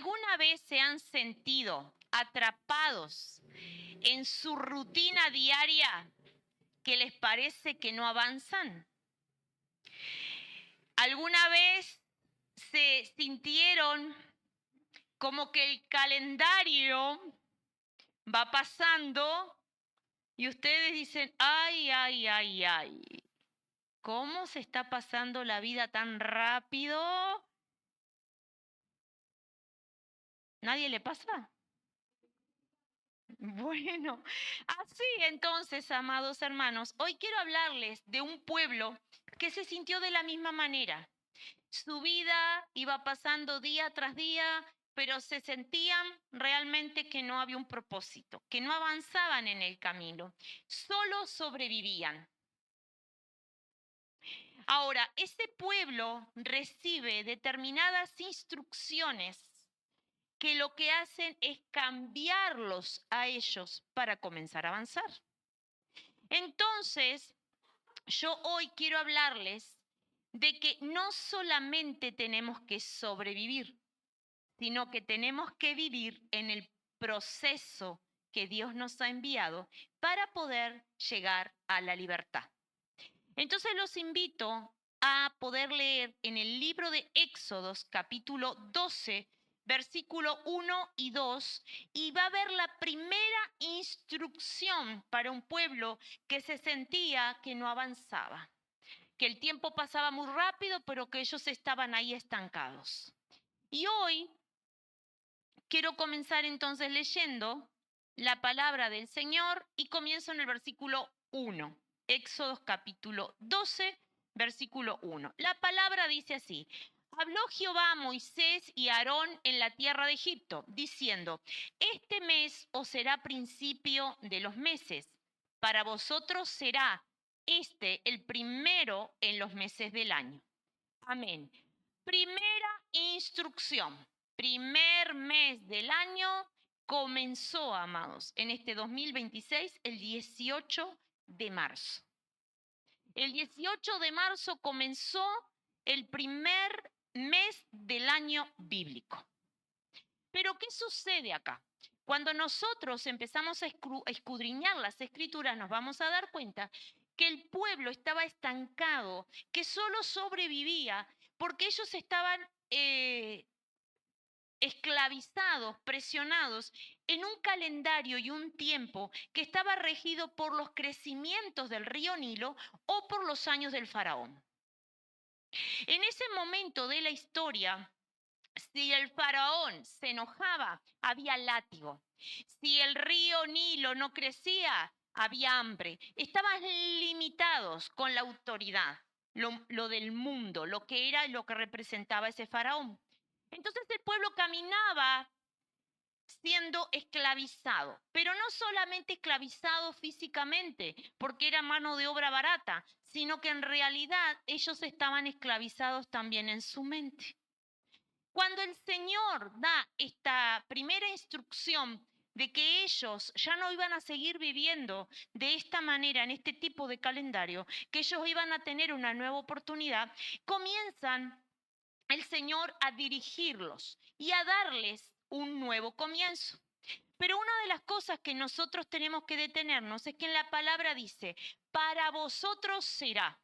¿Alguna vez se han sentido atrapados en su rutina diaria que les parece que no avanzan? ¿Alguna vez se sintieron como que el calendario va pasando y ustedes dicen, ay, ay, ay, ay, ¿cómo se está pasando la vida tan rápido? ¿Nadie le pasa? Bueno, así entonces, amados hermanos, hoy quiero hablarles de un pueblo que se sintió de la misma manera. Su vida iba pasando día tras día, pero se sentían realmente que no había un propósito, que no avanzaban en el camino, solo sobrevivían. Ahora, ese pueblo recibe determinadas instrucciones que lo que hacen es cambiarlos a ellos para comenzar a avanzar. Entonces, yo hoy quiero hablarles de que no solamente tenemos que sobrevivir, sino que tenemos que vivir en el proceso que Dios nos ha enviado para poder llegar a la libertad. Entonces los invito a poder leer en el libro de Éxodos, capítulo 12, versículo 1 y 2, y va a ver la primera instrucción para un pueblo que se sentía que no avanzaba, que el tiempo pasaba muy rápido, pero que ellos estaban ahí estancados. Y hoy quiero comenzar entonces leyendo la palabra del Señor y comienzo en el versículo 1. Éxodos capítulo 12, versículo 1. La palabra dice así: habló Jehová a Moisés y a Aarón en la tierra de Egipto, diciendo: este mes os será principio de los meses. Para vosotros será este el primero en los meses del año. Amén. Primera instrucción. Primer mes del año comenzó, amados, en este 2026, el 18 de marzo. El 18 de marzo comenzó el primer mes del año bíblico. Pero ¿qué sucede acá? Cuando nosotros empezamos a escudriñar las escrituras, nos vamos a dar cuenta que el pueblo estaba estancado, que solo sobrevivía porque ellos estaban esclavizados, presionados en un calendario y un tiempo que estaba regido por los crecimientos del río Nilo o por los años del faraón. En ese momento de la historia, si el faraón se enojaba, había látigo. Si el río Nilo no crecía, había hambre. Estaban limitados con la autoridad, lo del mundo, lo que era y lo que representaba ese faraón. Entonces el pueblo caminaba siendo esclavizado, pero no solamente esclavizado físicamente, porque era mano de obra barata, sino que en realidad ellos estaban esclavizados también en su mente. Cuando el Señor da esta primera instrucción de que ellos ya no iban a seguir viviendo de esta manera, en este tipo de calendario, que ellos iban a tener una nueva oportunidad, comienzan el Señor a dirigirlos y a darles un nuevo comienzo. Pero una de las cosas que nosotros tenemos que detenernos es que en la palabra dice, para vosotros será.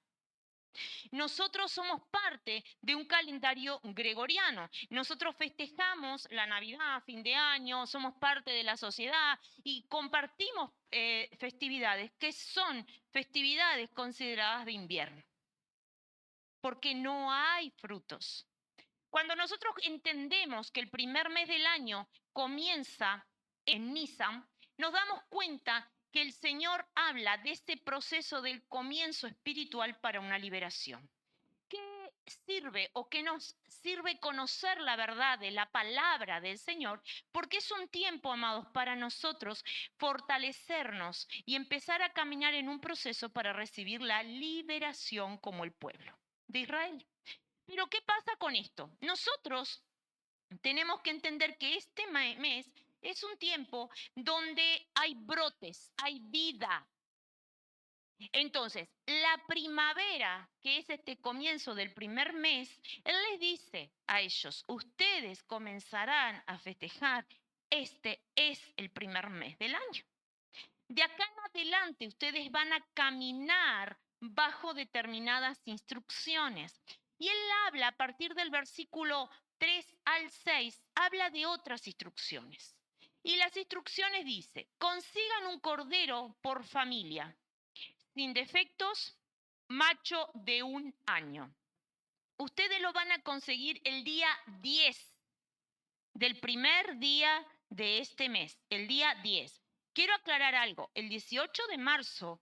Nosotros somos parte de un calendario gregoriano. Nosotros festejamos la Navidad, fin de año, somos parte de la sociedad y compartimos festividades que son festividades consideradas de invierno, porque no hay frutos. Cuando nosotros entendemos que el primer mes del año comienza en Nisan, nos damos cuenta que el Señor habla de este proceso del comienzo espiritual para una liberación. ¿Qué sirve o qué nos sirve conocer la verdad de la palabra del Señor? Porque es un tiempo, amados, para nosotros fortalecernos y empezar a caminar en un proceso para recibir la liberación como el pueblo de Israel. Pero ¿qué pasa con esto? Nosotros tenemos que entender que este mes es un tiempo donde hay brotes, hay vida. Entonces, la primavera, que es este comienzo del primer mes, Él les dice a ellos, ustedes comenzarán a festejar, este es el primer mes del año. De acá en adelante ustedes van a caminar bajo determinadas instrucciones. Y Él habla a partir del versículo 3 al 6, habla de otras instrucciones. Y las instrucciones dice, consigan un cordero por familia sin defectos, macho de 1 año. Ustedes lo van a conseguir el día 10 del primer día de este mes, el día 10. Quiero aclarar algo, el 18 de marzo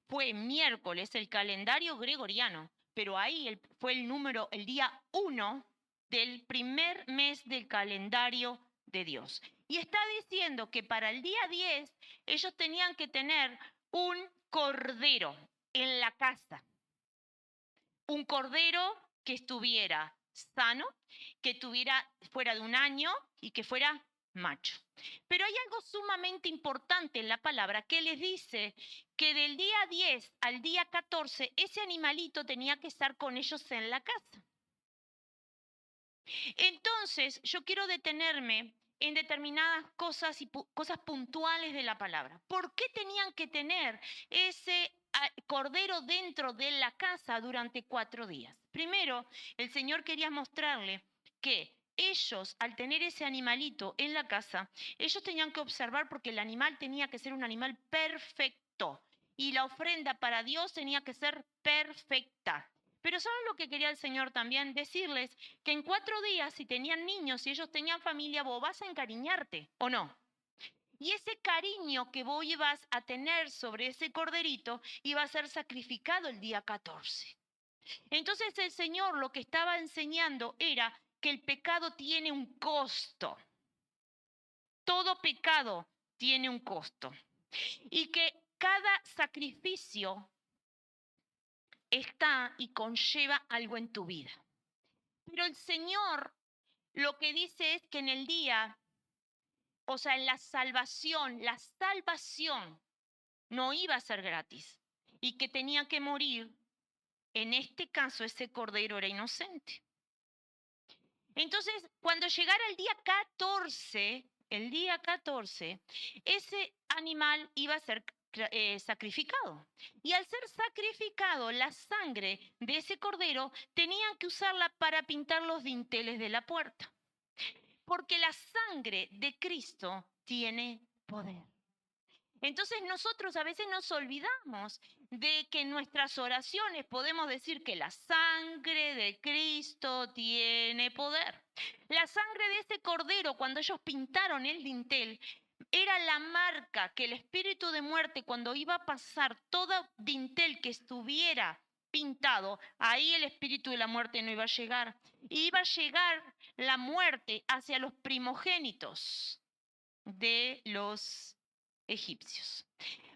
fue miércoles el calendario gregoriano, pero ahí fue el día 1 del primer mes del calendario de Dios. Y está diciendo que para el día 10 ellos tenían que tener un cordero en la casa. Un cordero que estuviera sano, que fuera de 1 año y que fuera macho. Pero hay algo sumamente importante en la palabra que les dice que del día 10 al día 14 ese animalito tenía que estar con ellos en la casa. Entonces, yo quiero detenerme en determinadas cosas y cosas puntuales de la palabra. ¿Por qué tenían que tener ese cordero dentro de la casa durante 4 días? Primero, el Señor quería mostrarle que ellos, al tener ese animalito en la casa, ellos tenían que observar porque el animal tenía que ser un animal perfecto y la ofrenda para Dios tenía que ser perfecta. Pero ¿saben lo que quería el Señor también? Decirles que en 4 días, si tenían niños, si ellos tenían familia, vos vas a encariñarte, ¿o no? Y ese cariño que vos ibas a tener sobre ese corderito iba a ser sacrificado el día 14. Entonces el Señor lo que estaba enseñando era que el pecado tiene un costo. Todo pecado tiene un costo. Y que cada sacrificio está y conlleva algo en tu vida. Pero el Señor lo que dice es que en el día, o sea, en la salvación no iba a ser gratis y que tenía que morir. En este caso, ese cordero era inocente. Entonces, cuando llegara el día 14, ese animal iba a ser sacrificado. Y al ser sacrificado, la sangre de ese cordero tenían que usarla para pintar los dinteles de la puerta. Porque la sangre de Cristo tiene poder. Entonces nosotros a veces nos olvidamos de que en nuestras oraciones podemos decir que la sangre de Cristo tiene poder. La sangre de ese cordero, cuando ellos pintaron el dintel, era la marca que el espíritu de muerte, cuando iba a pasar todo dintel que estuviera pintado, ahí el espíritu de la muerte no iba a llegar. Iba a llegar la muerte hacia los primogénitos de los egipcios.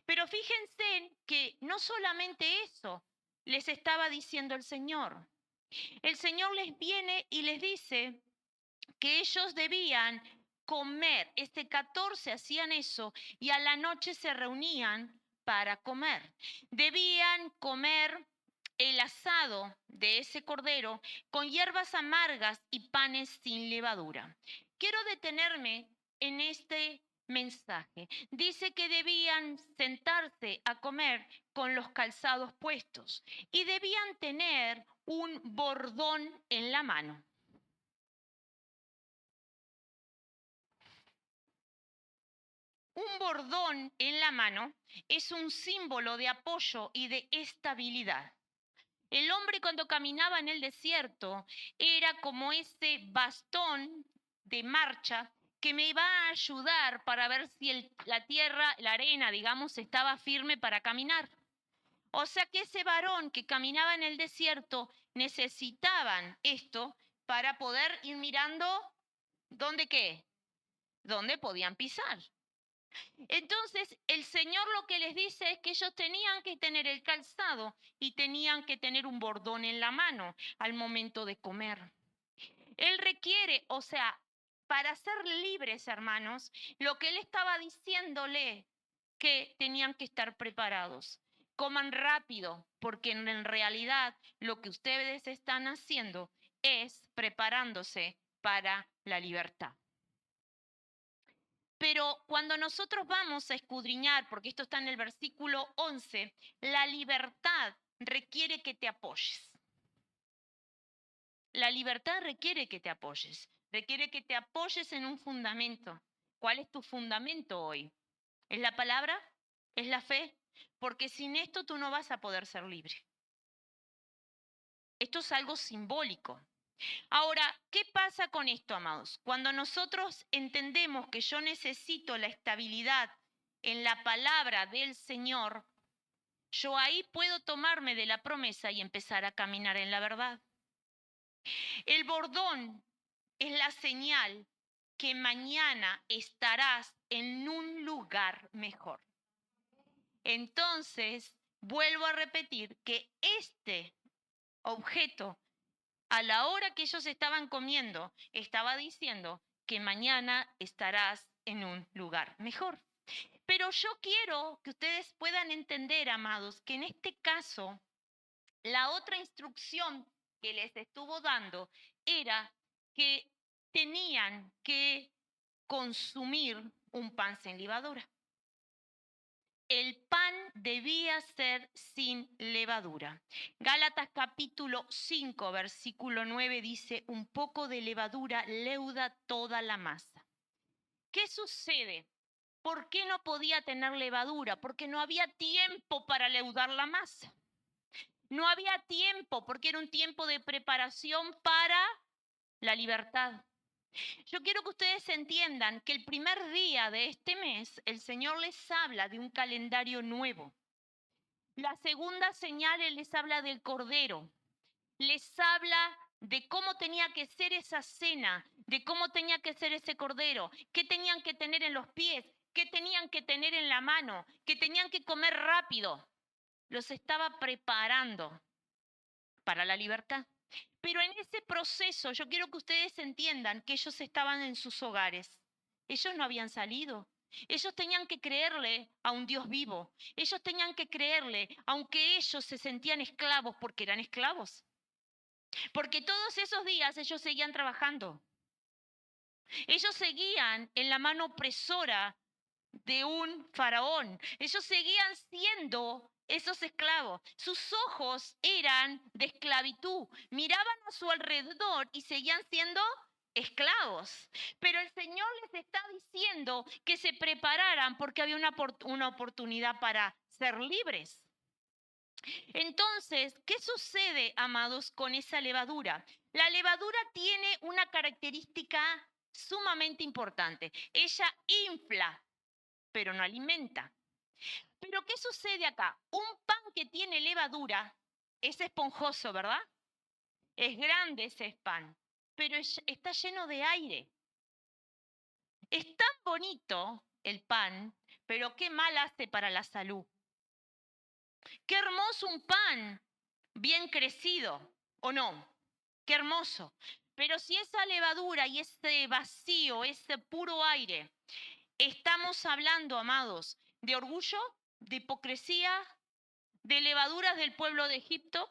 Pero fíjense que no solamente eso les estaba diciendo el Señor. El Señor les viene y les dice que ellos debían comer. Este 14 hacían eso y a la noche se reunían para comer. Debían comer el asado de ese cordero con hierbas amargas y panes sin levadura. Quiero detenerme en este mensaje. Dice que debían sentarse a comer con los calzados puestos y debían tener un bordón en la mano. Un bordón en la mano es un símbolo de apoyo y de estabilidad. El hombre cuando caminaba en el desierto era como ese bastón de marcha que me iba a ayudar para ver si la tierra, la arena, digamos, estaba firme para caminar. O sea que ese varón que caminaba en el desierto necesitaban esto para poder ir mirando dónde qué, dónde podían pisar. Entonces, el Señor lo que les dice es que ellos tenían que tener el calzado y tenían que tener un bordón en la mano al momento de comer. Él requiere, o sea, para ser libres, hermanos, lo que Él estaba diciéndole que tenían que estar preparados. Coman rápido, porque en realidad lo que ustedes están haciendo es preparándose para la libertad. Pero cuando nosotros vamos a escudriñar, porque esto está en el versículo 11, la libertad requiere que te apoyes. La libertad requiere que te apoyes. Requiere que te apoyes en un fundamento. ¿Cuál es tu fundamento hoy? ¿Es la palabra? ¿Es la fe? Porque sin esto tú no vas a poder ser libre. Esto es algo simbólico. Ahora, ¿qué pasa con esto, amados? Cuando nosotros entendemos que yo necesito la estabilidad en la palabra del Señor, yo ahí puedo tomarme de la promesa y empezar a caminar en la verdad. El bordón es la señal que mañana estarás en un lugar mejor. Entonces, vuelvo a repetir que este objeto, a la hora que ellos estaban comiendo, estaba diciendo que mañana estarás en un lugar mejor. Pero yo quiero que ustedes puedan entender, amados, que en este caso, la otra instrucción que les estuvo dando era que tenían que consumir un pan sin levadura. El pan debía ser sin levadura. Gálatas capítulo 5, versículo 9 dice, un poco de levadura leuda toda la masa. ¿Qué sucede? ¿Por qué no podía tener levadura? Porque no había tiempo para leudar la masa. No había tiempo, porque era un tiempo de preparación para la libertad. Yo quiero que ustedes entiendan que el primer día de este mes, el Señor les habla de un calendario nuevo. La segunda señal, Él les habla del Cordero. Les habla de cómo tenía que ser esa cena, de cómo tenía que ser ese Cordero, qué tenían que tener en los pies, qué tenían que tener en la mano, que tenían que comer rápido. Los estaba preparando para la libertad. Pero en ese proceso yo quiero que ustedes entiendan que ellos estaban en sus hogares. Ellos no habían salido. Ellos tenían que creerle a un Dios vivo. Ellos tenían que creerle, aunque ellos se sentían esclavos porque eran esclavos. Porque todos esos días ellos seguían trabajando. Ellos seguían en la mano opresora de un faraón. Ellos seguían siendo esos esclavos. Sus ojos eran de esclavitud. Miraban a su alrededor y seguían siendo esclavos. Pero el Señor les está diciendo que se prepararan porque había una oportunidad para ser libres. Entonces, ¿qué sucede, amados, con esa levadura? La levadura tiene una característica sumamente importante. Ella infla, pero no alimenta. Pero ¿qué sucede acá? Un pan que tiene levadura es esponjoso, ¿verdad? Es grande ese pan, pero está lleno de aire. Es tan bonito el pan, pero qué mal hace para la salud. Qué hermoso un pan bien crecido, ¿o no? Qué hermoso. Pero si esa levadura y ese vacío, ese puro aire, estamos hablando, amados, de orgullo, de hipocresía, de levaduras del pueblo de Egipto,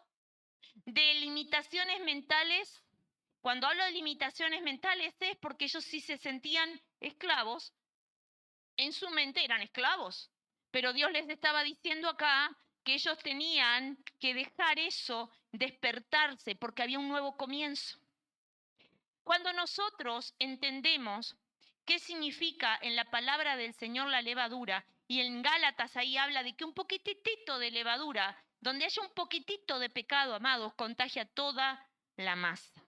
de limitaciones mentales. Cuando hablo de limitaciones mentales es porque ellos sí se sentían esclavos, en su mente eran esclavos, pero Dios les estaba diciendo acá que ellos tenían que dejar eso, despertarse, porque había un nuevo comienzo. Cuando nosotros entendemos qué significa en la palabra del Señor la levadura, y en Gálatas ahí habla de que un poquitito de levadura, donde haya un poquitito de pecado, amados, contagia toda la masa.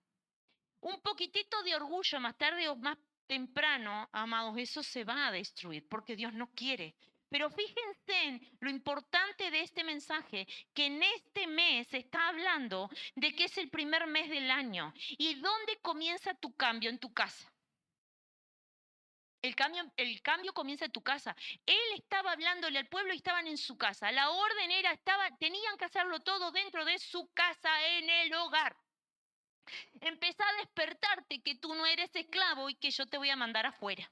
Un poquitito de orgullo más tarde o más temprano, amados, eso se va a destruir porque Dios no quiere. Pero fíjense en lo importante de este mensaje, que en este mes se está hablando de que es el primer mes del año. ¿Y dónde comienza tu cambio? En tu casa. El cambio comienza en tu casa. Él estaba hablándole al pueblo y estaban en su casa. La orden era, tenían que hacerlo todo dentro de su casa, en el hogar. Empezá a despertarte que tú no eres esclavo y que yo te voy a mandar afuera.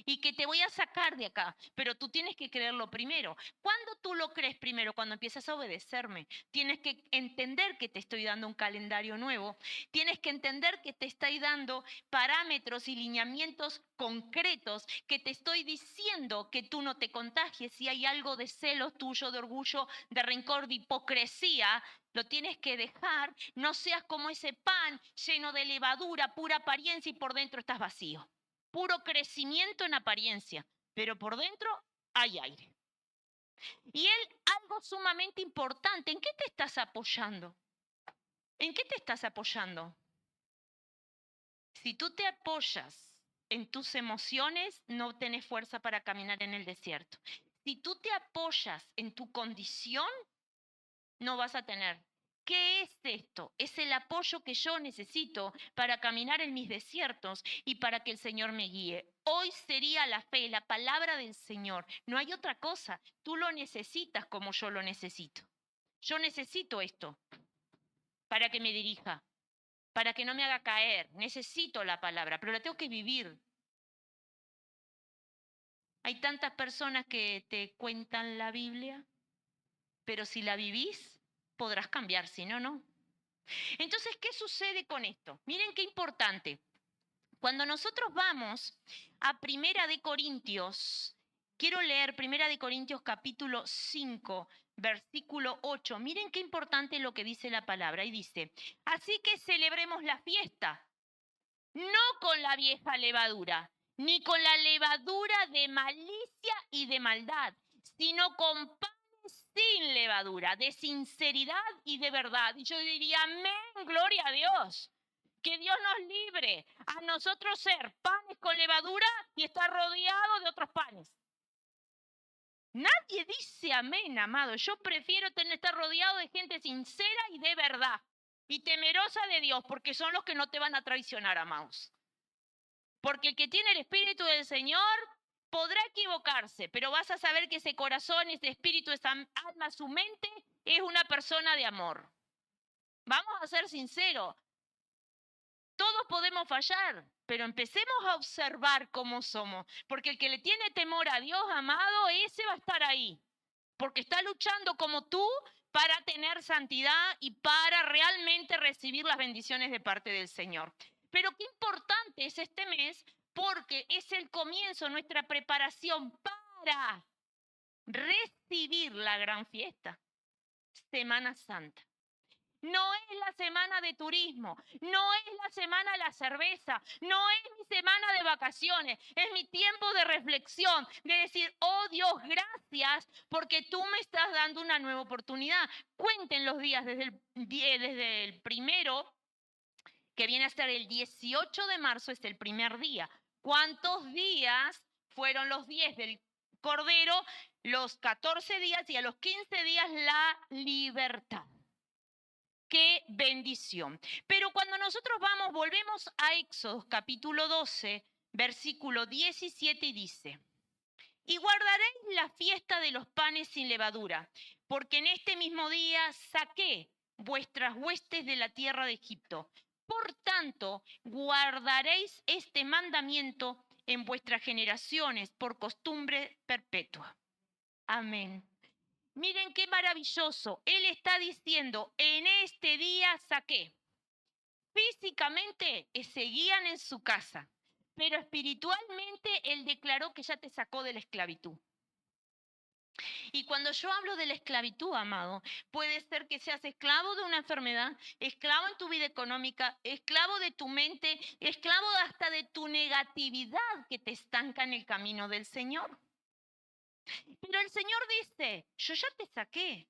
y que te voy a sacar de acá, pero tú tienes que creerlo primero. ¿Cuándo tú lo crees primero? Cuando empiezas a obedecerme. Tienes que entender que te estoy dando un calendario nuevo. Tienes que entender que te estoy dando parámetros y lineamientos concretos, que te estoy diciendo que tú no te contagies. Si hay algo de celos tuyo, de orgullo, de rencor, de hipocresía, lo tienes que dejar. No seas como ese pan lleno de levadura, pura apariencia y por dentro estás vacío. Puro crecimiento en apariencia, pero por dentro hay aire. Y algo sumamente importante, ¿en qué te estás apoyando? ¿En qué te estás apoyando? Si tú te apoyas en tus emociones, no tenés fuerza para caminar en el desierto. Si tú te apoyas en tu condición, no vas a tener. ¿Qué es esto? Es el apoyo que yo necesito para caminar en mis desiertos y para que el Señor me guíe. Hoy sería la fe, la palabra del Señor. No hay otra cosa. Tú lo necesitas como yo lo necesito. Yo necesito esto para que me dirija, para que no me haga caer. Necesito la palabra, pero la tengo que vivir. Hay tantas personas que te cuentan la Biblia, pero si la vivís, podrás cambiar, si no, no. Entonces, ¿qué sucede con esto? Miren qué importante. Cuando nosotros vamos a Primera de Corintios, quiero leer Primera de Corintios capítulo 5, versículo 8. Miren qué importante lo que dice la palabra. Y dice, así que celebremos la fiesta, no con la vieja levadura, ni con la levadura de malicia y de maldad, sino con pan sin levadura, de sinceridad y de verdad. Y yo diría, amén, gloria a Dios. Que Dios nos libre a nosotros ser panes con levadura y estar rodeados de otros panes. Nadie dice amén, amado. Yo prefiero estar rodeado de gente sincera y de verdad. Y temerosa de Dios, porque son los que no te van a traicionar, amados. Porque el que tiene el Espíritu del Señor podrá equivocarse, pero vas a saber que ese corazón, ese espíritu, esa alma, su mente, es una persona de amor. Vamos a ser sinceros. Todos podemos fallar, pero empecemos a observar cómo somos. Porque el que le tiene temor a Dios, amado, ese va a estar ahí. Porque está luchando como tú para tener santidad y para realmente recibir las bendiciones de parte del Señor. Pero qué importante es este mes, porque es el comienzo, nuestra preparación para recibir la gran fiesta, Semana Santa. No es la semana de turismo, no es la semana de la cerveza, no es mi semana de vacaciones, es mi tiempo de reflexión, de decir, oh Dios, gracias porque tú me estás dando una nueva oportunidad. Cuenten los días desde el primero, que viene a ser el 18 de marzo, es el primer día. ¿Cuántos días fueron los 10 del Cordero? Los 14 días y a los 15 días la libertad. ¡Qué bendición! Pero cuando nosotros volvemos a Éxodo capítulo 12, versículo 17 y dice, y guardaréis la fiesta de los panes sin levadura, porque en este mismo día saqué vuestras huestes de la tierra de Egipto. Por tanto, guardaréis este mandamiento en vuestras generaciones por costumbre perpetua. Amén. Miren qué maravilloso. Él está diciendo, en este día saqué. Físicamente seguían en su casa, pero espiritualmente Él declaró que ya te sacó de la esclavitud. Y cuando yo hablo de la esclavitud, amado, puede ser que seas esclavo de una enfermedad, esclavo en tu vida económica, esclavo de tu mente, esclavo hasta de tu negatividad que te estanca en el camino del Señor. Pero el Señor dice, yo ya te saqué.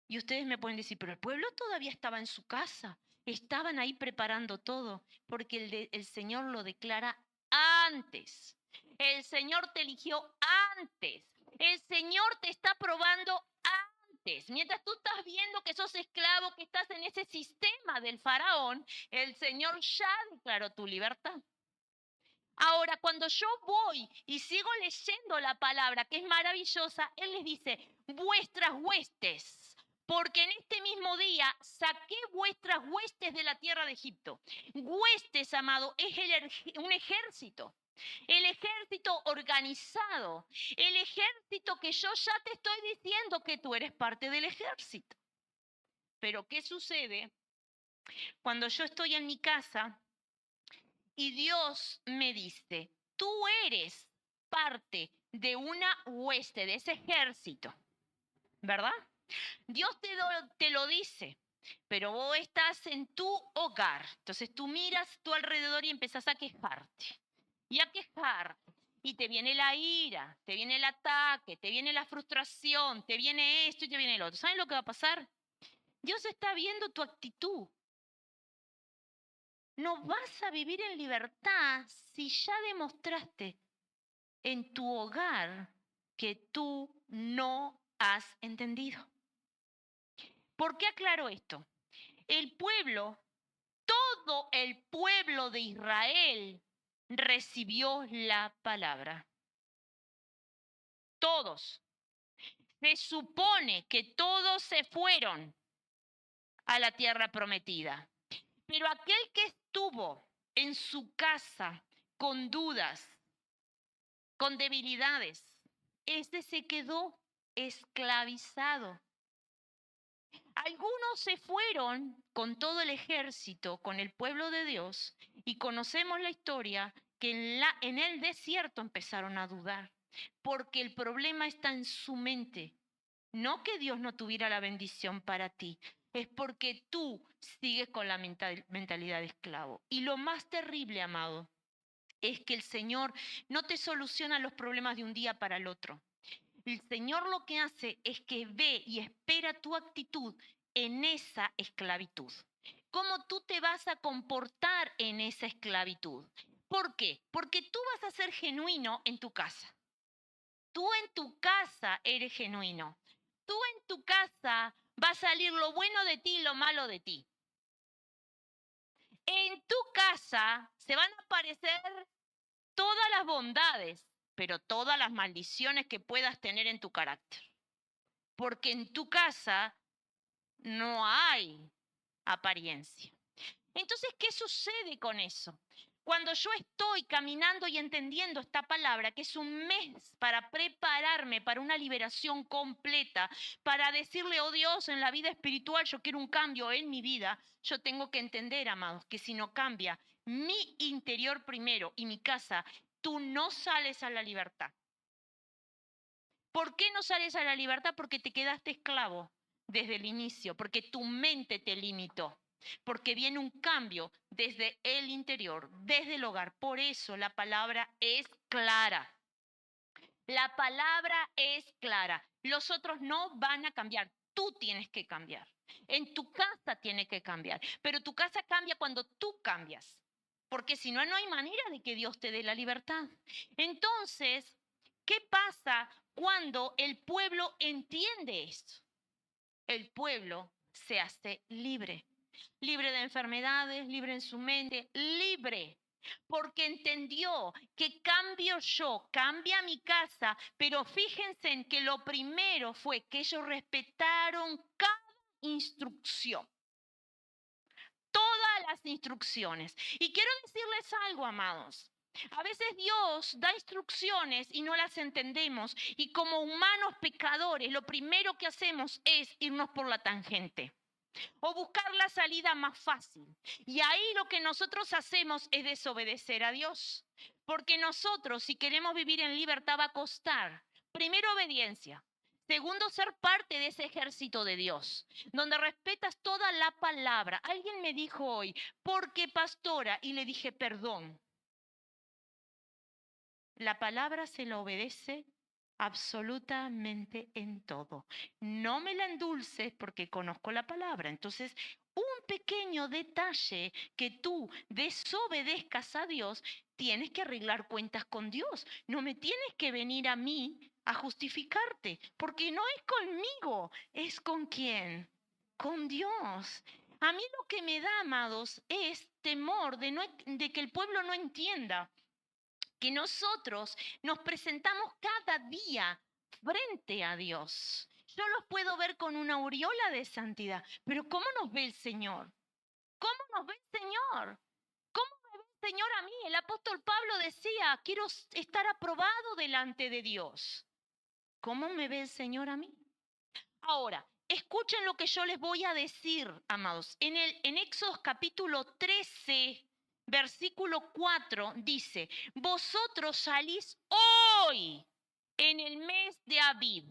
Y ustedes me pueden decir, pero el pueblo todavía estaba en su casa, estaban ahí preparando todo, porque el Señor lo declara antes. El Señor te eligió antes. El Señor te está probando antes. Mientras tú estás viendo que sos esclavo, que estás en ese sistema del faraón, el Señor ya declaró tu libertad. Ahora, cuando yo voy y sigo leyendo la palabra, que es maravillosa, Él les dice, vuestras huestes. porque en este mismo día saqué vuestras huestes de la tierra de Egipto. Huestes, amado, es un ejército. El ejército organizado. El ejército que yo ya te estoy diciendo que tú eres parte del ejército. Pero ¿qué sucede cuando yo estoy en mi casa y Dios me dice, tú eres parte de una hueste, de ese ejército, ¿verdad? Dios te lo dice, pero vos estás en tu hogar. Entonces tú miras a tu alrededor y empezás a quejarte. Y a quejarte. Y te viene la ira, te viene el ataque, te viene la frustración, te viene esto y te viene el otro. ¿Saben lo que va a pasar? Dios está viendo tu actitud. No vas a vivir en libertad si ya demostraste en tu hogar que tú no has entendido. ¿Por qué aclaro esto? El pueblo, todo el pueblo de Israel recibió la palabra. Todos. Se supone que todos se fueron a la tierra prometida. Pero aquel que estuvo en su casa con dudas, con debilidades, ese se quedó esclavizado. Algunos se fueron con todo el ejército, con el pueblo de Dios, y conocemos la historia que en el desierto empezaron a dudar, porque el problema está en su mente. No que Dios no tuviera la bendición para ti, es porque tú sigues con la mentalidad de esclavo. Y lo más terrible, amado, es que el Señor no te soluciona los problemas de un día para el otro. El Señor lo que hace es que ve y espera tu actitud en esa esclavitud. ¿Cómo tú te vas a comportar en esa esclavitud? ¿Por qué? Porque tú vas a ser genuino en tu casa. Tú en tu casa eres genuino. Tú en tu casa va a salir lo bueno de ti y lo malo de ti. En tu casa se van a aparecer todas las bondades, pero todas las maldiciones que puedas tener en tu carácter. Porque en tu casa no hay apariencia. Entonces, ¿qué sucede con eso? Cuando yo estoy caminando y entendiendo esta palabra, que es un mes para prepararme para una liberación completa, para decirle, oh Dios, en la vida espiritual yo quiero un cambio en mi vida, yo tengo que entender, amados, que si no cambia mi interior primero y mi casa, tú no sales a la libertad. ¿Por qué no sales a la libertad? Porque te quedaste esclavo desde el inicio, porque tu mente te limitó, porque viene un cambio desde el interior, desde el hogar. Por eso la palabra es clara. La palabra es clara. Los otros no van a cambiar. Tú tienes que cambiar. En tu casa tiene que cambiar. Pero tu casa cambia cuando tú cambias. Porque si no, no hay manera de que Dios te dé la libertad. Entonces, ¿qué pasa cuando el pueblo entiende esto? El pueblo se hace libre. Libre de enfermedades, libre en su mente, libre. Porque entendió que cambio yo, cambia mi casa, pero fíjense en que lo primero fue que ellos respetaron cada instrucción. Todas las instrucciones. Y quiero decirles algo, amados. A veces Dios da instrucciones y no las entendemos. Y como humanos pecadores, lo primero que hacemos es irnos por la tangente o buscar la salida más fácil. Y ahí lo que nosotros hacemos es desobedecer a Dios. Porque nosotros, si queremos vivir en libertad, va a costar, primero, obediencia. Segundo, ser parte de ese ejército de Dios, donde respetas toda la palabra. Alguien me dijo hoy, ¿por qué pastora? Y le dije, perdón. La palabra se la obedece absolutamente en todo. No me la endulces porque conozco la palabra. Entonces, un pequeño detalle que tú desobedezcas a Dios, tienes que arreglar cuentas con Dios. No me tienes que venir a mí a justificarte, porque no es conmigo, es con quién, con Dios. A mí lo que me da, amados, es temor de que el pueblo no entienda que nosotros nos presentamos cada día frente a Dios. Yo los puedo ver con una aureola de santidad, pero ¿cómo nos ve el Señor? ¿Cómo nos ve el Señor? ¿Cómo me ve el Señor a mí? El apóstol Pablo decía, quiero estar aprobado delante de Dios. ¿Cómo me ve el Señor a mí? Ahora, escuchen lo que yo les voy a decir, amados. En Éxodo capítulo 13, versículo 4, dice, vosotros salís hoy en el mes de Abib.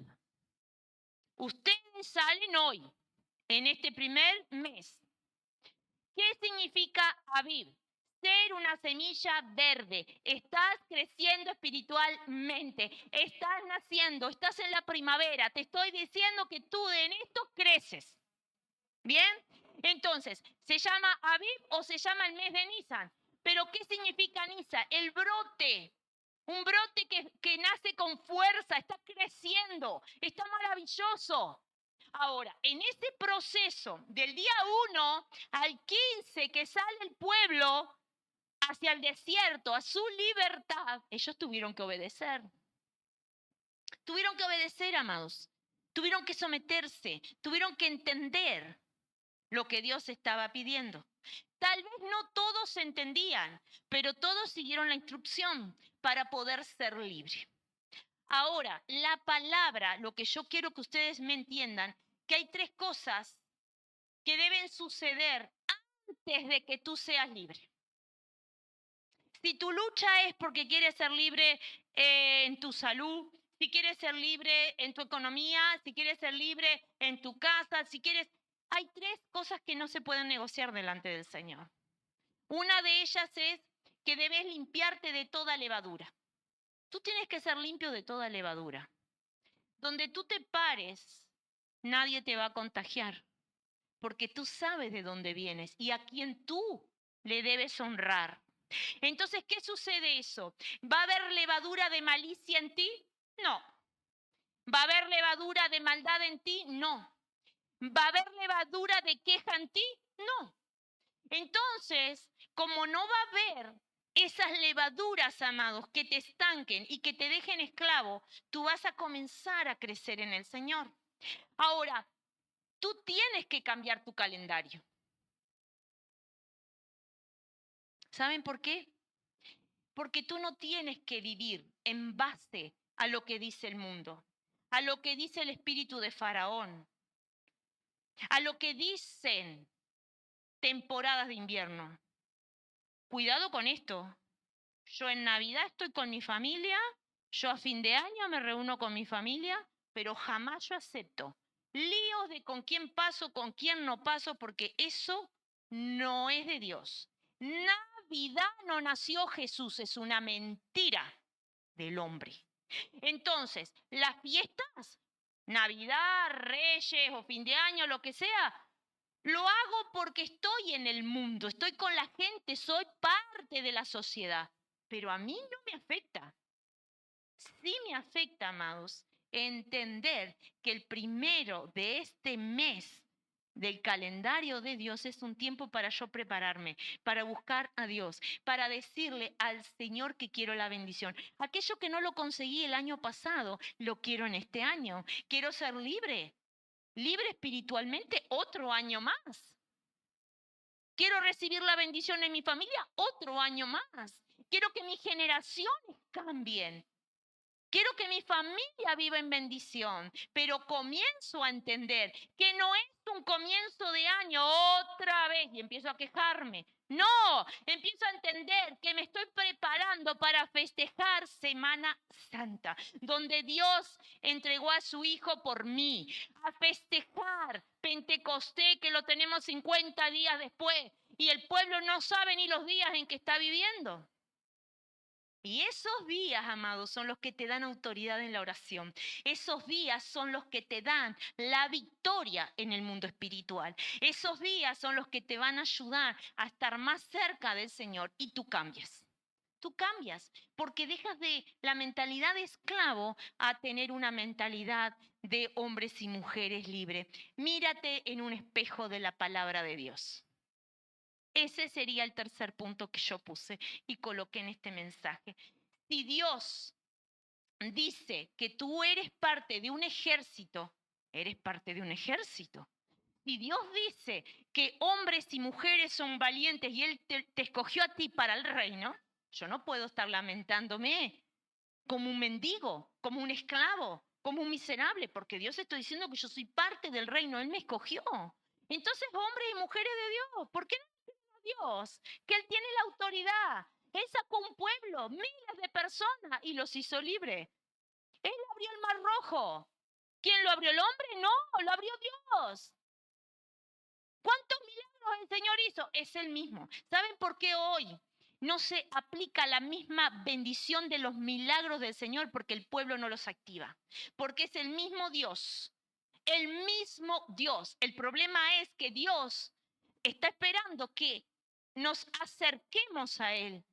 Ustedes salen hoy, en este primer mes. ¿Qué significa Abib? Ser una semilla verde. Estás creciendo espiritualmente. Estás naciendo. Estás en la primavera. Te estoy diciendo que tú en esto creces. ¿Bien? Entonces, ¿se llama Abib o se llama el mes de Nisan? ¿Pero qué significa Nisan? El brote. Un brote que nace con fuerza. Está creciendo. Está maravilloso. Ahora, en ese proceso del día 1 al 15 que sale el pueblo hacia el desierto, a su libertad, ellos tuvieron que obedecer. Tuvieron que obedecer, amados. Tuvieron que someterse, tuvieron que entender lo que Dios estaba pidiendo. Tal vez no todos entendían, pero todos siguieron la instrucción para poder ser libres. Ahora, la palabra, lo que yo quiero que ustedes me entiendan, que hay 3 cosas que deben suceder antes de que tú seas libre. Si tu lucha es porque quieres ser libre en tu salud, si quieres ser libre en tu economía, si quieres ser libre en tu casa, si quieres... Hay 3 cosas que no se pueden negociar delante del Señor. Una de ellas es que debes limpiarte de toda levadura. Tú tienes que ser limpio de toda levadura. Donde tú te pares, nadie te va a contagiar, porque tú sabes de dónde vienes y a quien tú le debes honrar. Entonces, ¿qué sucede eso? ¿Va a haber levadura de malicia en ti? No. ¿Va a haber levadura de maldad en ti? No. ¿Va a haber levadura de queja en ti? No. Entonces, como no va a haber esas levaduras, amados, que te estanquen y que te dejen esclavo, tú vas a comenzar a crecer en el Señor. Ahora, tú tienes que cambiar tu calendario. ¿Saben por qué? Porque tú no tienes que vivir en base a lo que dice el mundo, a lo que dice el espíritu de Faraón, a lo que dicen temporadas de invierno. Cuidado con esto. Yo en Navidad estoy con mi familia, yo a fin de año me reúno con mi familia, pero jamás yo acepto líos de con quién paso, con quién no paso, porque eso no es de Dios. Navidad no nació Jesús, es una mentira del hombre. Entonces, las fiestas, Navidad, Reyes o fin de año, lo que sea, lo hago porque estoy en el mundo, estoy con la gente, soy parte de la sociedad, pero a mí no me afecta. Sí me afecta, amados, entender que el primero de este mes del calendario de Dios es un tiempo para yo prepararme, para buscar a Dios, para decirle al Señor que quiero la bendición. Aquello que no lo conseguí el año pasado, lo quiero en este año. Quiero ser libre, libre espiritualmente otro año más. Quiero recibir la bendición en mi familia otro año más. Quiero que mis generaciones cambien. Quiero que mi familia viva en bendición, pero comienzo a entender que no es un comienzo de año otra vez y empiezo a quejarme. No, empiezo a entender que me estoy preparando para festejar Semana Santa, donde Dios entregó a su Hijo por mí, a festejar Pentecostés, que lo tenemos 50 días después y el pueblo no sabe ni los días en que está viviendo. Y esos días, amados, son los que te dan autoridad en la oración. Esos días son los que te dan la victoria en el mundo espiritual. Esos días son los que te van a ayudar a estar más cerca del Señor y tú cambias. Tú cambias porque dejas de la mentalidad de esclavo a tener una mentalidad de hombres y mujeres libres. Mírate en un espejo de la palabra de Dios. Ese sería el tercer punto que yo puse y coloqué en este mensaje. Si Dios dice que tú eres parte de un ejército, Eres parte de un ejército. Si Dios dice que hombres y mujeres son valientes y Él te escogió a ti para el reino, yo no puedo estar lamentándome como un mendigo, como un esclavo, como un miserable, porque Dios está diciendo que yo soy parte del reino, Él me escogió. Entonces, hombres y mujeres de Dios, ¿por qué no a Dios? Que Él tiene la autoridad. Él sacó un pueblo, miles de personas y los hizo libres. Él abrió el mar rojo. ¿Quién lo abrió? ¿El hombre? No, lo abrió Dios. ¿Cuántos milagros el Señor hizo? Es el mismo. ¿Saben por qué hoy no se aplica la misma bendición de los milagros del Señor? Porque el pueblo no los activa. Porque es el mismo Dios. El mismo Dios. El problema es que Dios está esperando que nos acerquemos a Él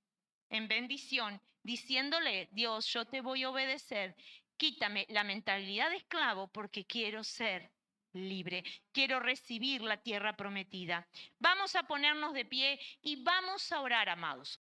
en bendición, diciéndole, Dios, yo te voy a obedecer. Quítame la mentalidad de esclavo porque quiero ser libre. Quiero recibir la tierra prometida. Vamos a ponernos de pie y vamos a orar, amados.